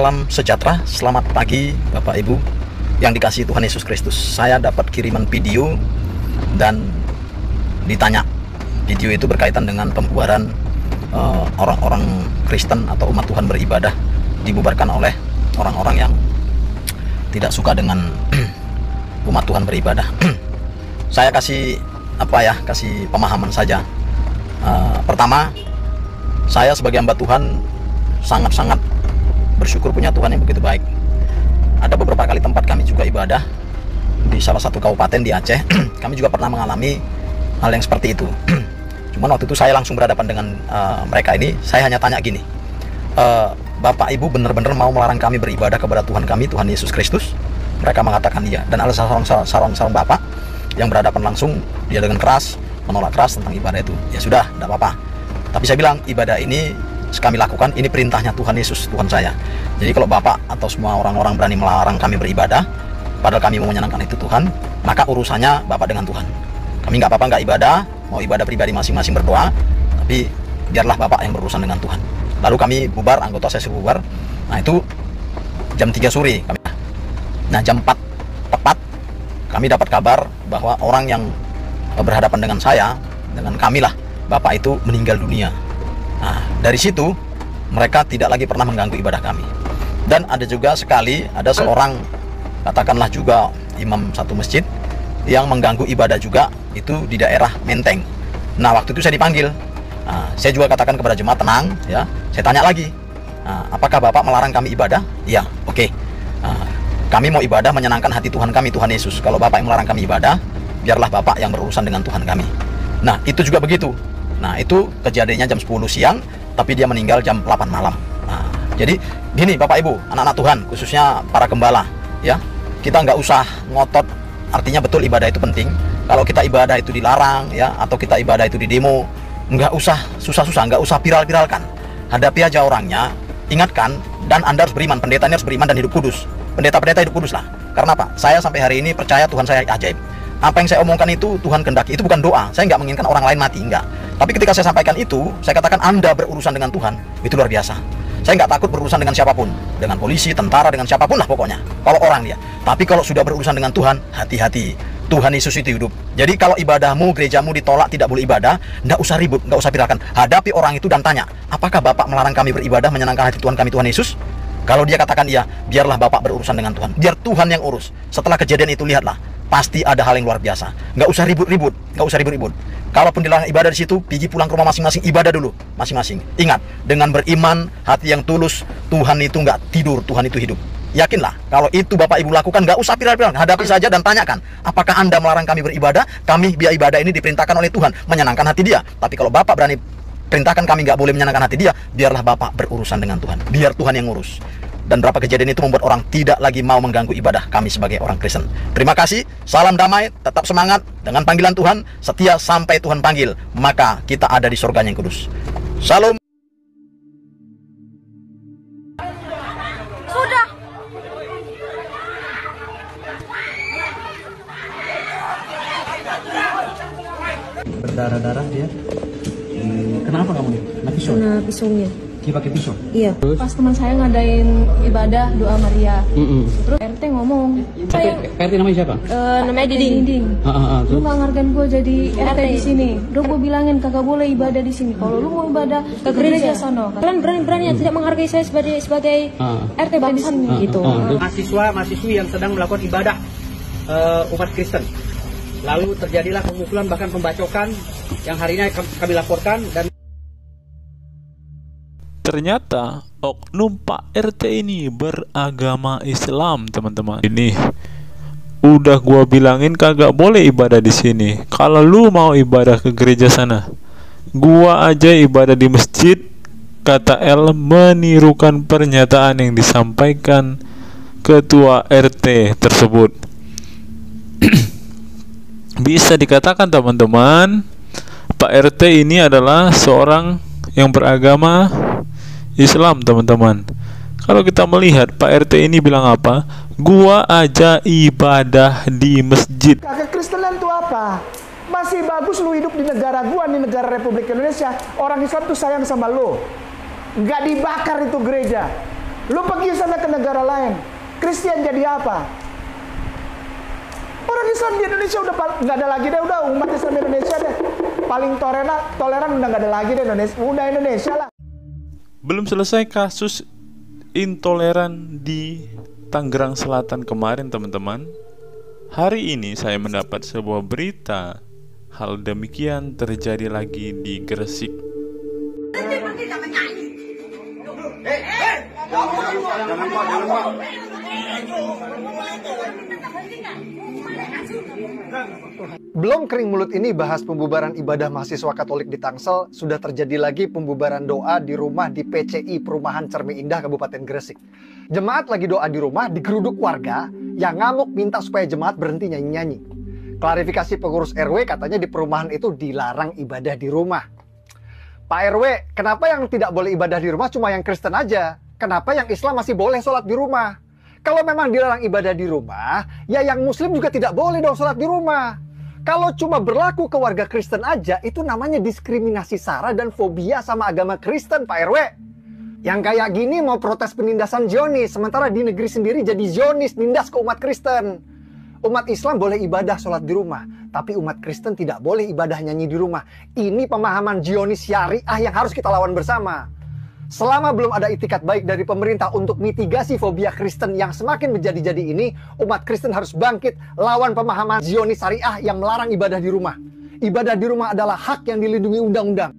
Salam sejahtera, selamat pagi Bapak Ibu yang dikasihi Tuhan Yesus Kristus. Saya dapat kiriman video dan ditanya. Video itu berkaitan dengan pembubaran orang-orang Kristen atau umat Tuhan beribadah, dibubarkan oleh orang-orang yang tidak suka dengan umat Tuhan beribadah. Saya kasih kasih pemahaman saja. Pertama, saya sebagai hamba Tuhan sangat-sangat bersyukur punya Tuhan yang begitu baik. Ada beberapa kali tempat kami juga ibadah di salah satu kabupaten di Aceh. Kami juga pernah mengalami hal yang seperti itu. Cuman waktu itu saya langsung berhadapan dengan mereka ini. Saya hanya tanya gini, Bapak Ibu benar-benar mau melarang kami beribadah kepada Tuhan kami, Tuhan Yesus Kristus? Mereka mengatakan iya. Dan ada seorang bapak yang berhadapan langsung, dia dengan keras menolak keras tentang ibadah itu. Ya sudah, tidak apa-apa. Tapi saya bilang, ibadah ini kami lakukan, ini perintahnya Tuhan Yesus, Tuhan saya. Jadi kalau Bapak atau semua orang-orang berani melarang kami beribadah, padahal kami mau menyenangkan itu Tuhan, maka urusannya Bapak dengan Tuhan. Kami nggak apa-apa nggak ibadah, mau ibadah pribadi masing-masing berdoa, tapi biarlah Bapak yang berurusan dengan Tuhan. Lalu kami bubar, anggota saya bubar. Nah itu jam 3 sore. Nah jam 4 tepat kami dapat kabar bahwa orang yang berhadapan dengan saya, dengan kami lah, Bapak itu meninggal dunia. Nah, dari situ mereka tidak lagi pernah mengganggu ibadah kami. Dan ada juga sekali ada seorang, katakanlah juga imam satu masjid, yang mengganggu ibadah juga, itu di daerah Menteng. Nah, waktu itu saya dipanggil. Nah, saya juga katakan kepada jemaat, tenang ya. Saya tanya lagi, apakah Bapak melarang kami ibadah? Iya, oke. Kami mau ibadah menyenangkan hati Tuhan kami, Tuhan Yesus. Kalau Bapak yang melarang kami ibadah, biarlah Bapak yang berurusan dengan Tuhan kami. Nah, itu juga begitu. Nah, itu kejadiannya jam 10 siang, tapi dia meninggal jam 8 malam. Nah, jadi gini Bapak Ibu, anak-anak Tuhan, khususnya para gembala, ya, kita nggak usah ngotot. Artinya betul ibadah itu penting. Kalau kita ibadah itu dilarang, ya, atau kita ibadah itu di demo, nggak usah susah-susah, nggak usah viral-viralkan. Hadapi aja orangnya, ingatkan, dan Anda harus beriman. Pendetanya harus beriman dan hidup kudus. Pendeta-pendeta hidup kudus lah. Karena apa? Saya sampai hari ini percaya Tuhan saya ajaib. Apa yang saya omongkan itu Tuhan kehendaki. Itu bukan doa. Saya nggak menginginkan orang lain mati, enggak. Tapi ketika saya sampaikan itu, saya katakan Anda berurusan dengan Tuhan, itu luar biasa. Saya nggak takut berurusan dengan siapapun, dengan polisi, tentara, dengan siapapun lah pokoknya. Kalau orang dia. Tapi kalau sudah berurusan dengan Tuhan, hati-hati. Tuhan Yesus itu hidup. Jadi kalau ibadahmu, gerejamu ditolak, tidak boleh ibadah, nggak usah ribut, nggak usah viralkan. Hadapi orang itu dan tanya, apakah Bapak melarang kami beribadah, menyenangkan hati Tuhan kami, Tuhan Yesus? Kalau dia katakan iya, biarlah Bapak berurusan dengan Tuhan. Biar Tuhan yang urus. Setelah kejadian itu, lihatlah. Pasti ada hal yang luar biasa. Nggak usah ribut-ribut, nggak usah ribut-ribut. Kalaupun dilarang ibadah di situ, pergi pulang ke rumah masing-masing, ibadah dulu masing-masing. Ingat, dengan beriman, hati yang tulus, Tuhan itu nggak tidur, Tuhan itu hidup. Yakinlah, kalau itu Bapak Ibu lakukan, nggak usah viral-viral. Hadapi saja dan tanyakan, apakah Anda melarang kami beribadah? Kami biar ibadah ini diperintahkan oleh Tuhan, menyenangkan hati Dia. Tapi kalau Bapak berani perintahkan kami nggak boleh menyenangkan hati Dia, biarlah Bapak berurusan dengan Tuhan. Biar Tuhan yang ngurus. Dan berapa kejadian itu membuat orang tidak lagi mau mengganggu ibadah kami sebagai orang Kristen. Terima kasih, salam damai, tetap semangat dengan panggilan Tuhan, setia sampai Tuhan panggil, maka kita ada di surganya yang kudus. Shalom. Sudah. Berdarah-darah dia. Kenapa kamu nih? Kena pisau? Kena pisaunya. Dia pakai pisau? Iya. Pas teman saya ngadain ibadah doa Maria. Terus RT ngomong. RT namanya siapa? Namanya Diding. Lu nggak ngargain gue jadi RT di sini. Udah gue bilangin kagak boleh ibadah di sini. Kalau lu mau ibadah ke gereja sono. Kalian berani-berani tidak menghargai saya sebagai RT barisan gitu. Mahasiswa-mahasiswi yang sedang melakukan ibadah umat Kristen. Lalu terjadilah pemukulan bahkan pembacokan yang hari ini kami laporkan. Dan ternyata oknum Pak RT ini beragama Islam, teman-teman. Ini udah gua bilangin kagak boleh ibadah di sini. Kalau lu mau ibadah ke gereja sana. Gua aja ibadah di masjid, kata L menirukan pernyataan yang disampaikan ketua RT tersebut. Bisa dikatakan teman-teman, Pak RT ini adalah seorang yang beragama Islam, teman-teman. Kalau kita melihat Pak RT ini bilang apa? Gua aja ibadah di masjid. Kekristenan itu apa? Masih bagus lu hidup di negara gua, di negara Republik Indonesia. Orang Islam tuh sayang sama lu. Nggak dibakar itu gereja. Lu pergi sana ke negara lain, Kristen jadi apa? Orang Islam di Indonesia udah nggak ada lagi deh, udah umat Islam Indonesia deh paling toleran udah nggak ada lagi deh Indonesia lah. Belum selesai kasus intoleran di Tangerang Selatan kemarin, teman-teman. Hari ini saya mendapat sebuah berita hal demikian terjadi lagi di Gresik. Belum kering mulut ini bahas pembubaran ibadah mahasiswa Katolik di Tangsel, sudah terjadi lagi pembubaran doa di rumah di PCI Perumahan Cermi Indah Kabupaten Gresik. Jemaat lagi doa di rumah, digeruduk warga yang ngamuk minta supaya jemaat berhenti nyanyi-nyanyi. Klarifikasi pengurus RW, katanya di perumahan itu dilarang ibadah di rumah. Pak RW, kenapa yang tidak boleh ibadah di rumah cuma yang Kristen aja? Kenapa yang Islam masih boleh sholat di rumah? Kalau memang dilarang ibadah di rumah, ya yang Muslim juga tidak boleh dong sholat di rumah. Kalau cuma berlaku ke warga Kristen aja, itu namanya diskriminasi sara dan fobia sama agama Kristen, Pak RW. Yang kayak gini mau protes penindasan Zionis, sementara di negeri sendiri jadi Zionis, nindas ke umat Kristen. Umat Islam boleh ibadah sholat di rumah, tapi umat Kristen tidak boleh ibadah nyanyi di rumah. Ini pemahaman Zionis syariah yang harus kita lawan bersama. Selama belum ada itikat baik dari pemerintah untuk mitigasi fobia Kristen yang semakin menjadi-jadi ini, umat Kristen harus bangkit lawan pemahaman Zionis syariah yang melarang ibadah di rumah. Ibadah di rumah adalah hak yang dilindungi undang-undang.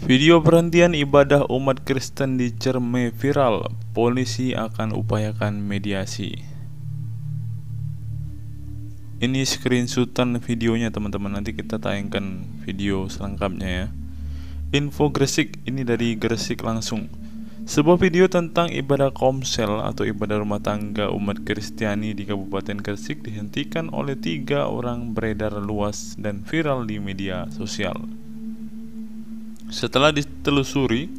Video perhentian ibadah umat Kristen di Cerme viral, polisi akan upayakan mediasi. Ini screenshotan videonya, teman-teman. Nanti kita tayangkan video selengkapnya ya. Info Gresik, ini dari Gresik langsung. Sebuah video tentang ibadah komsel atau ibadah rumah tangga umat Kristiani di Kabupaten Gresik dihentikan oleh 3 orang beredar luas dan viral di media sosial. Setelah ditelusuri,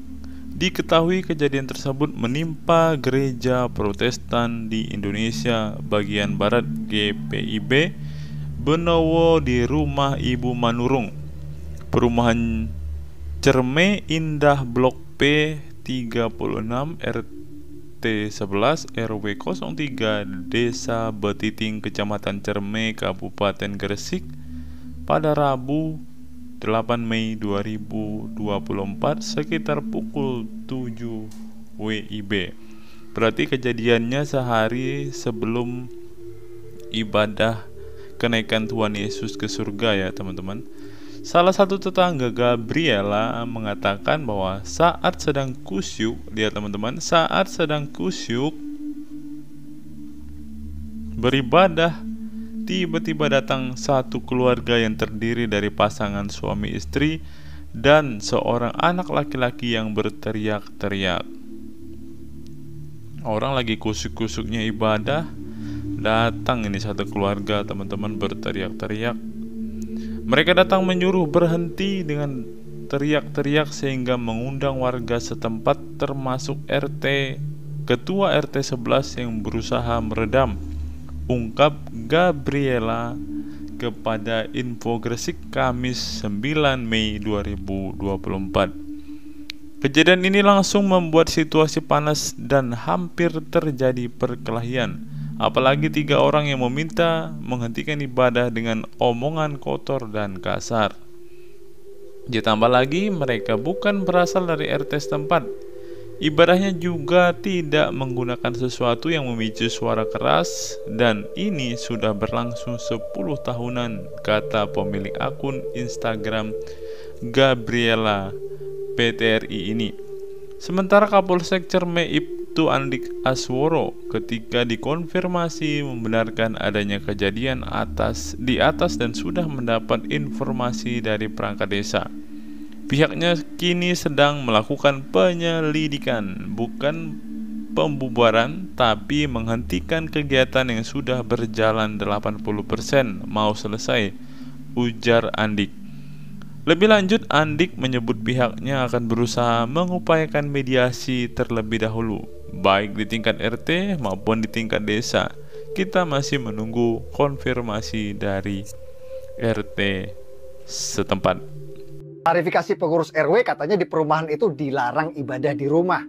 diketahui kejadian tersebut menimpa gereja Protestan di Indonesia bagian Barat GPIB Benowo di Rumah Ibu Manurung, Perumahan Cerme Indah Blok P 36 RT 11 RW 03 Desa Betiting Kecamatan Cerme Kabupaten Gresik pada Rabu 8 Mei 2024 sekitar pukul 7 WIB. Berarti kejadiannya sehari sebelum ibadah kenaikan Tuhan Yesus ke surga ya teman-teman. Salah satu tetangga Gabriela mengatakan bahwa saat sedang kusyuk, lihat teman-teman, saat sedang kusyuk beribadah, tiba-tiba datang satu keluarga yang terdiri dari pasangan suami istri dan seorang anak laki-laki yang berteriak-teriak. Orang lagi kusyuk-kusyuknya ibadah, datang ini satu keluarga teman-teman berteriak-teriak. Mereka datang menyuruh berhenti dengan teriak-teriak sehingga mengundang warga setempat termasuk RT, ketua RT 11 yang berusaha meredam, ungkap Gabriela kepada Info Gresik Kamis 9 Mei 2024. Kejadian ini langsung membuat situasi panas dan hampir terjadi perkelahian. Apalagi 3 orang yang meminta menghentikan ibadah dengan omongan kotor dan kasar. Ditambah lagi mereka bukan berasal dari RT setempat. Ibadahnya juga tidak menggunakan sesuatu yang memicu suara keras, dan ini sudah berlangsung 10 tahunan, kata pemilik akun Instagram Gabriela PTRI ini. Sementara Kapolsek Cerme Ibtu Andik Asworo ketika dikonfirmasi membenarkan adanya kejadian di atas dan sudah mendapat informasi dari perangkat desa. Pihaknya kini sedang melakukan penyelidikan, bukan pembubaran, tapi menghentikan kegiatan yang sudah berjalan 80% mau selesai, ujar Andik. Lebih lanjut, Andik menyebut pihaknya akan berusaha mengupayakan mediasi terlebih dahulu, baik di tingkat RT maupun di tingkat desa. Kita masih menunggu konfirmasi dari RT setempat. Klarifikasi pengurus RW, katanya di perumahan itu dilarang ibadah di rumah.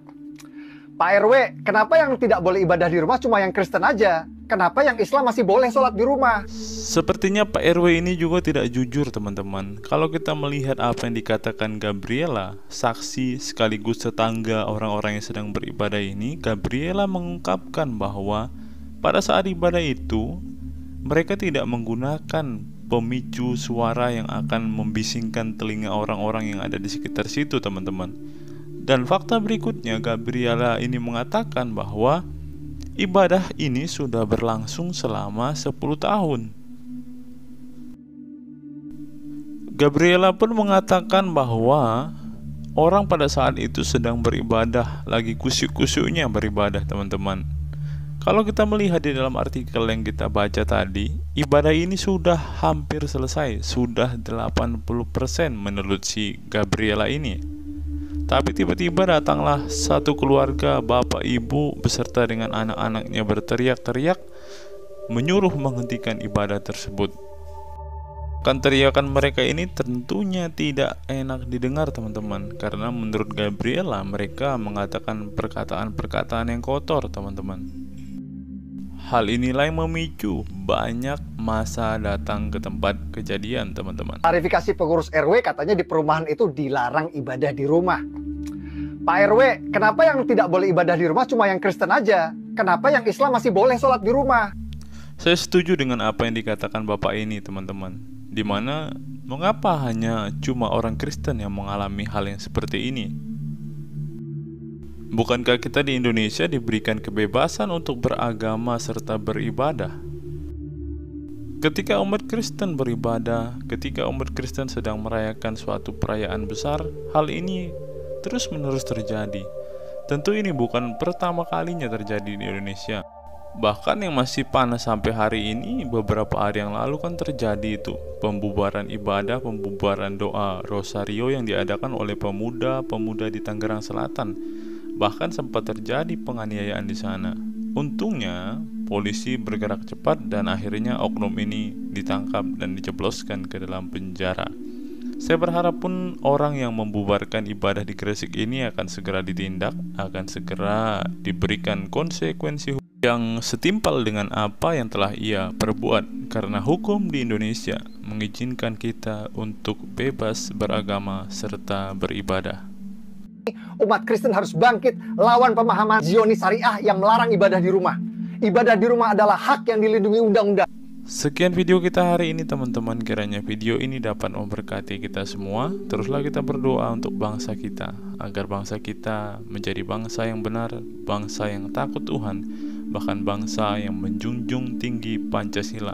Pak RW, kenapa yang tidak boleh ibadah di rumah cuma yang Kristen aja? Kenapa yang Islam masih boleh sholat di rumah? Sepertinya Pak RW ini juga tidak jujur, teman-teman. Kalau kita melihat apa yang dikatakan Gabriela, saksi sekaligus tetangga orang-orang yang sedang beribadah ini, Gabriela mengungkapkan bahwa pada saat ibadah itu mereka tidak menggunakan pemicu suara yang akan membisingkan telinga orang-orang yang ada di sekitar situ, teman-teman. Dan fakta berikutnya, Gabriela ini mengatakan bahwa ibadah ini sudah berlangsung selama 10 tahun. Gabriela pun mengatakan bahwa orang pada saat itu sedang beribadah, lagi kusyuk-kusyuknya beribadah, teman-teman. Kalau kita melihat di dalam artikel yang kita baca tadi, ibadah ini sudah hampir selesai, sudah 80% menurut si Gabriela ini. Tapi tiba-tiba datanglah satu keluarga, bapak ibu beserta dengan anak-anaknya berteriak-teriak menyuruh menghentikan ibadah tersebut. Kan teriakan mereka ini tentunya tidak enak didengar, teman-teman, karena menurut Gabriela mereka mengatakan perkataan-perkataan yang kotor, teman-teman. Hal inilah yang memicu banyak massa datang ke tempat kejadian, teman-teman. Klarifikasi pengurus RW katanya di perumahan itu dilarang ibadah di rumah. Pak RW, kenapa yang tidak boleh ibadah di rumah cuma yang Kristen aja? Kenapa yang Islam masih boleh sholat di rumah? Saya setuju dengan apa yang dikatakan Bapak ini, teman-teman. Dimana mengapa hanya cuma orang Kristen yang mengalami hal yang seperti ini? Bukankah kita di Indonesia diberikan kebebasan untuk beragama serta beribadah? Ketika umat Kristen beribadah, ketika umat Kristen sedang merayakan suatu perayaan besar, hal ini terus-menerus terjadi. Tentu ini bukan pertama kalinya terjadi di Indonesia. Bahkan yang masih panas sampai hari ini, beberapa hari yang lalu kan terjadi itu pembubaran ibadah, pembubaran doa Rosario yang diadakan oleh pemuda-pemuda di Tangerang Selatan. Bahkan sempat terjadi penganiayaan di sana. Untungnya polisi bergerak cepat dan akhirnya oknum ini ditangkap dan dijebloskan ke dalam penjara. Saya berharap pun orang yang membubarkan ibadah di Gresik ini akan segera ditindak, akan segera diberikan konsekuensi yang setimpal dengan apa yang telah ia perbuat, karena hukum di Indonesia mengizinkan kita untuk bebas beragama serta beribadah. Umat Kristen harus bangkit lawan pemahaman Zionis Syariah yang melarang ibadah di rumah. Ibadah di rumah adalah hak yang dilindungi undang-undang. Sekian video kita hari ini, teman-teman. Kiranya video ini dapat memberkati kita semua. Teruslah kita berdoa untuk bangsa kita, agar bangsa kita menjadi bangsa yang benar, bangsa yang takut Tuhan, bahkan bangsa yang menjunjung tinggi Pancasila.